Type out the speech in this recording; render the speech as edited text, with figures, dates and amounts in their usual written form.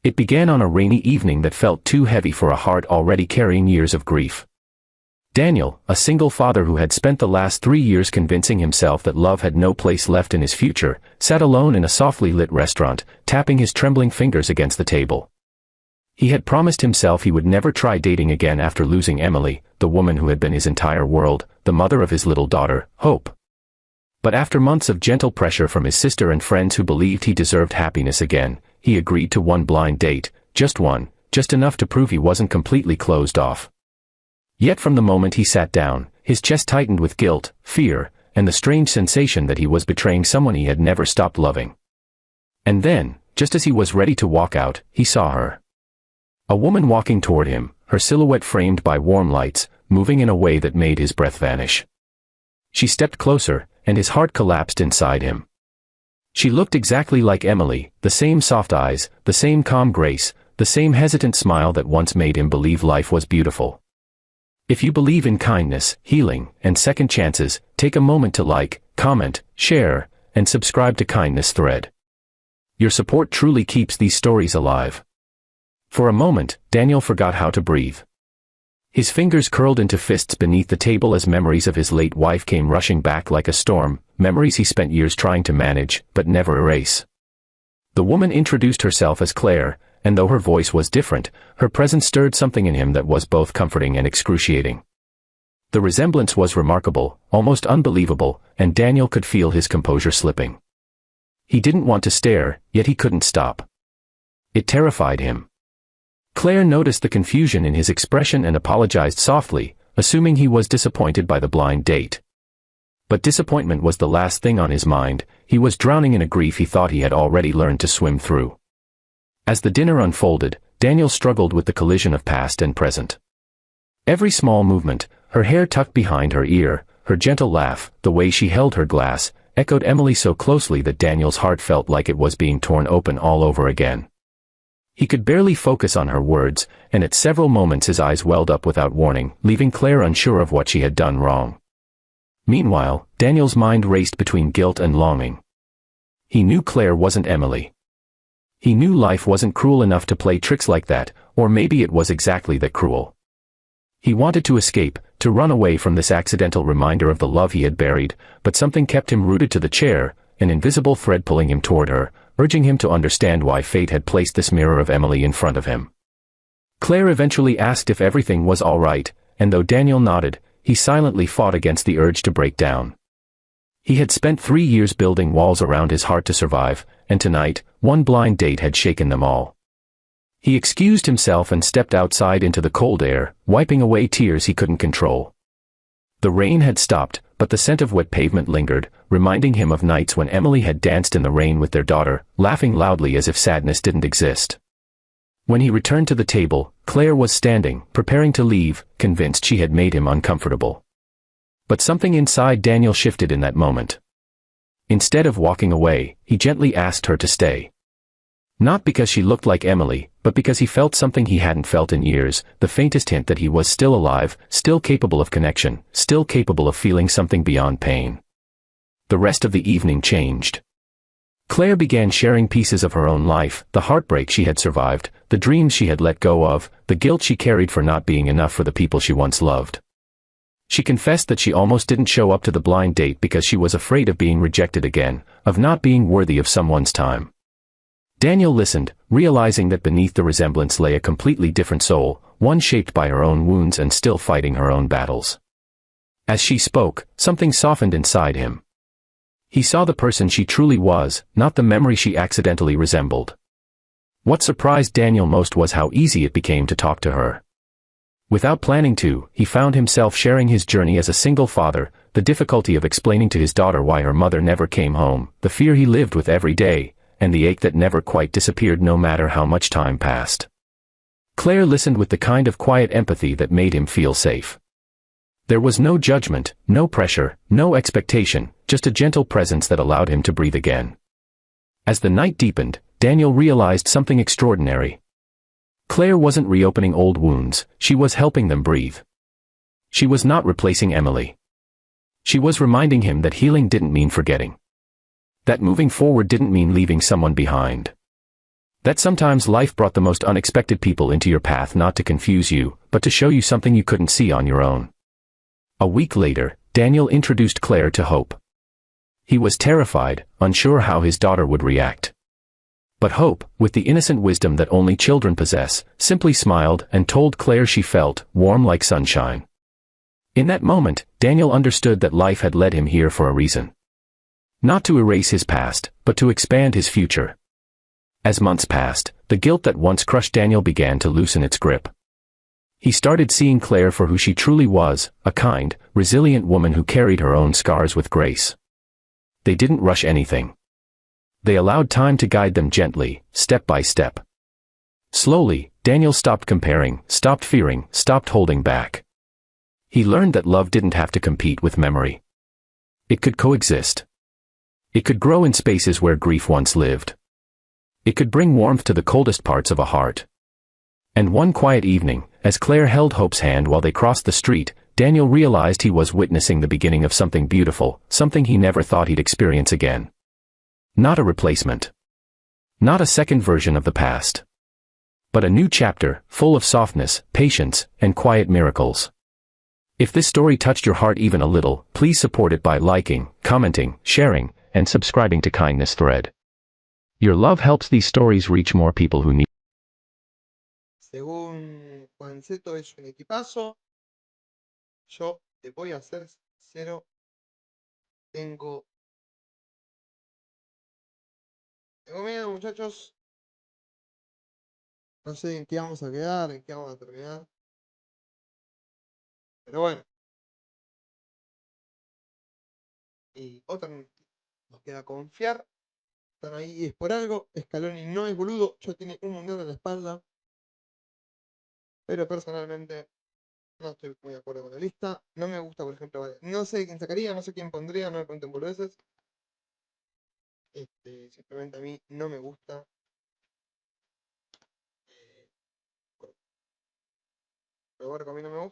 It began on a rainy evening that felt too heavy for a heart already carrying years of grief. Daniel, a single father who had spent the last 3 years convincing himself that love had no place left in his future, sat alone in a softly lit restaurant, tapping his trembling fingers against the table. He had promised himself he would never try dating again after losing Emily, the woman who had been his entire world, the mother of his little daughter, Hope. But after months of gentle pressure from his sister and friends who believed he deserved happiness again, he agreed to one blind date, just one, just enough to prove he wasn't completely closed off. Yet from the moment he sat down, his chest tightened with guilt, fear, and the strange sensation that he was betraying someone he had never stopped loving. And then, just as he was ready to walk out, he saw her. A woman walking toward him, her silhouette framed by warm lights, moving in a way that made his breath vanish. She stepped closer, and his heart collapsed inside him. She looked exactly like Emily, the same soft eyes, the same calm grace, the same hesitant smile that once made him believe life was beautiful. If you believe in kindness, healing, and second chances, take a moment to like, comment, share, and subscribe to Kindness Thread. Your support truly keeps these stories alive. For a moment, Daniel forgot how to breathe. His fingers curled into fists beneath the table as memories of his late wife came rushing back like a storm, memories he spent years trying to manage, but never erase. The woman introduced herself as Claire, and though her voice was different, her presence stirred something in him that was both comforting and excruciating. The resemblance was remarkable, almost unbelievable, and Daniel could feel his composure slipping. He didn't want to stare, yet he couldn't stop. It terrified him. Claire noticed the confusion in his expression and apologized softly, assuming he was disappointed by the blind date. But disappointment was the last thing on his mind. He was drowning in a grief he thought he had already learned to swim through. As the dinner unfolded, Daniel struggled with the collision of past and present. Every small movement, her hair tucked behind her ear, her gentle laugh, the way she held her glass, echoed Emily so closely that Daniel's heart felt like it was being torn open all over again. He could barely focus on her words, and at several moments his eyes welled up without warning, leaving Claire unsure of what she had done wrong. Meanwhile, Daniel's mind raced between guilt and longing. He knew Claire wasn't Emily. He knew life wasn't cruel enough to play tricks like that, or maybe it was exactly that cruel. He wanted to escape, to run away from this accidental reminder of the love he had buried, but something kept him rooted to the chair, an invisible thread pulling him toward her, urging him to understand why fate had placed this mirror of Emily in front of him. Claire eventually asked if everything was all right, and though Daniel nodded, he silently fought against the urge to break down. He had spent 3 years building walls around his heart to survive, and tonight, one blind date had shaken them all. He excused himself and stepped outside into the cold air, wiping away tears he couldn't control. The rain had stopped, but the scent of wet pavement lingered, reminding him of nights when Emily had danced in the rain with their daughter, laughing loudly as if sadness didn't exist. When he returned to the table, Claire was standing, preparing to leave, convinced she had made him uncomfortable. But something inside Daniel shifted in that moment. Instead of walking away, he gently asked her to stay. Not because she looked like Emily, but because he felt something he hadn't felt in years, the faintest hint that he was still alive, still capable of connection, still capable of feeling something beyond pain. The rest of the evening changed. Claire began sharing pieces of her own life, the heartbreak she had survived, the dreams she had let go of, the guilt she carried for not being enough for the people she once loved. She confessed that she almost didn't show up to the blind date because she was afraid of being rejected again, of not being worthy of someone's time. Daniel listened, realizing that beneath the resemblance lay a completely different soul, one shaped by her own wounds and still fighting her own battles. As she spoke, something softened inside him. He saw the person she truly was, not the memory she accidentally resembled. What surprised Daniel most was how easy it became to talk to her. Without planning to, he found himself sharing his journey as a single father, the difficulty of explaining to his daughter why her mother never came home, the fear he lived with every day, and the ache that never quite disappeared no matter how much time passed. Claire listened with the kind of quiet empathy that made him feel safe. There was no judgment, no pressure, no expectation, just a gentle presence that allowed him to breathe again. As the night deepened, Daniel realized something extraordinary. Claire wasn't reopening old wounds, she was helping them breathe. She was not replacing Emily. She was reminding him that healing didn't mean forgetting. That moving forward didn't mean leaving someone behind. That sometimes life brought the most unexpected people into your path not to confuse you, but to show you something you couldn't see on your own. A week later, Daniel introduced Claire to Hope. He was terrified, unsure how his daughter would react. But Hope, with the innocent wisdom that only children possess, simply smiled and told Claire she felt warm like sunshine. In that moment, Daniel understood that life had led him here for a reason. Not to erase his past, but to expand his future. As months passed, the guilt that once crushed Daniel began to loosen its grip. He started seeing Claire for who she truly was, a kind, resilient woman who carried her own scars with grace. They didn't rush anything. They allowed time to guide them gently, step by step. Slowly, Daniel stopped comparing, stopped fearing, stopped holding back. He learned that love didn't have to compete with memory. It could coexist. It could grow in spaces where grief once lived. It could bring warmth to the coldest parts of a heart. And one quiet evening, as Claire held Hope's hand while they crossed the street, Daniel realized he was witnessing the beginning of something beautiful, something he never thought he'd experience again. Not a replacement. Not a second version of the past. But a new chapter, full of softness, patience, and quiet miracles. If this story touched your heart even a little, please support it by liking, commenting, sharing, and subscribing to Kindness Thread. Your love helps these stories reach more people who need. Según Juanceto es un equipazo, yo te voy a ser sincero, tengo miedo, muchachos. No sé en qué vamos a quedar, en qué vamos a terminar. Pero bueno. Y otra nos queda confiar. Están ahí y es por algo. Scaloni no es boludo, ya tiene un mundial en la espalda. Pero personalmente no estoy muy de acuerdo con la lista. No me gusta, por ejemplo, no sé quién sacaría, no sé quién pondría, no me pregunten boludeces. Simplemente a mí no me gusta. Pero bueno, a mí no me gusta.